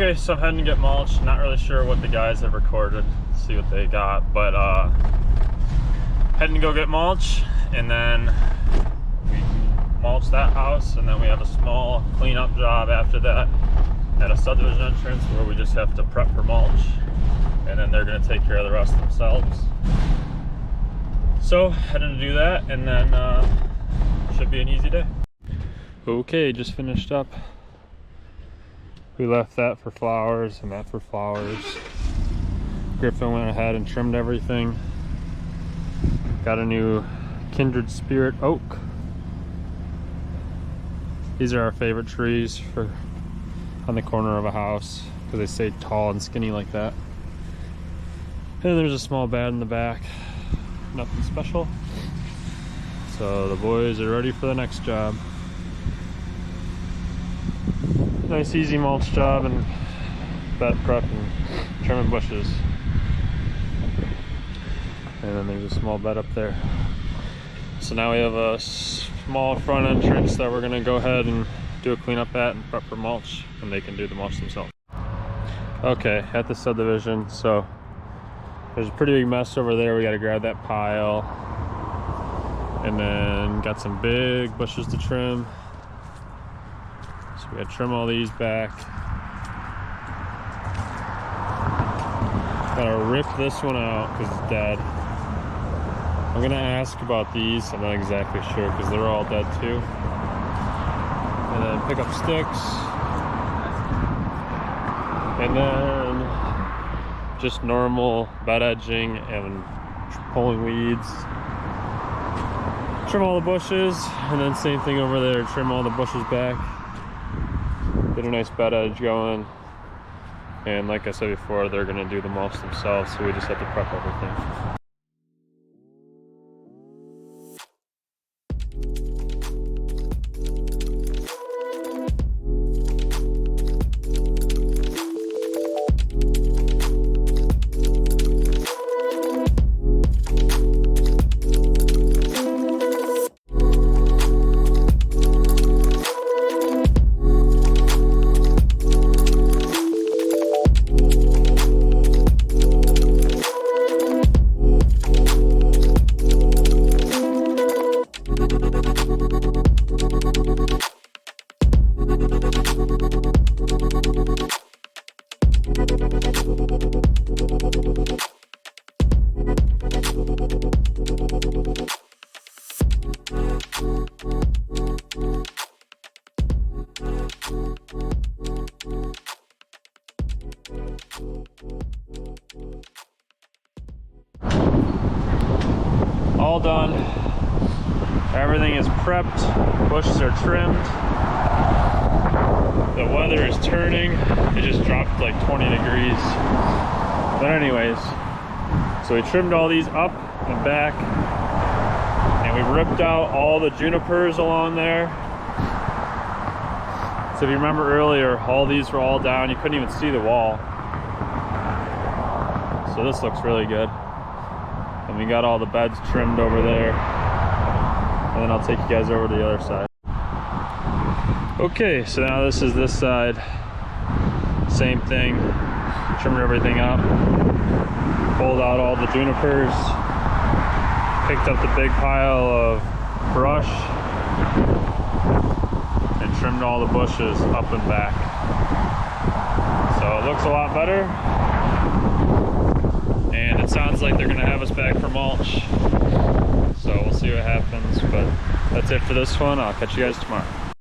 Okay, so I'm heading to get mulch. Not really sure what the guys have recorded, see what they got, but heading to go get mulch, and then we mulch that house, and then we have a small cleanup job after that at a subdivision entrance where we just have to prep for mulch, and then they're going to take care of the rest themselves. So heading to do that, and then should be an easy day. Okay, just finished up. We left that for flowers and that for flowers. Griffin went ahead and trimmed everything. Got a new Kindred Spirit oak. These are our favorite trees for on the corner of a house because they stay tall and skinny like that. And there's a small bed in the back. Nothing special. So the boys are ready for the next job. Nice easy mulch job and bed prep and trimming bushes. And then there's a small bed up there. So now we have a small front entrance that we're gonna go ahead and do a cleanup at and prep for mulch, and they can do the mulch themselves. Okay, at the subdivision, so there's a pretty big mess over there. We gotta grab that pile. And then got some big bushes to trim. So we gotta trim all these back. Gotta rip this one out because it's dead. I'm gonna ask about these. I'm not exactly sure because they're all dead too. And then pick up sticks. And then just normal bed edging and pulling weeds. Trim all the bushes, and then same thing over there, trim all the bushes back. Get a nice bed edge going. And like I said before, they're gonna do the mulch themselves, so we just have to prep everything. All done. Everything is prepped. Bushes are trimmed. The weather is turning. It just dropped like 20 degrees. But anyways, so we trimmed all these up and back, and we ripped out all the junipers along there. So if you remember earlier, all these were all down. You couldn't even see the wall. So this looks really good. And we got all the beds trimmed over there. And then I'll take you guys over to the other side. Okay, so now this is this side. Same thing. Trimmed everything up. Pulled out all the junipers. Picked up the big pile of brush. And trimmed all the bushes up and back. So it looks a lot better. And it sounds like they're gonna have us back for mulch. So we'll see what happens, but that's it for this one. I'll catch you guys tomorrow.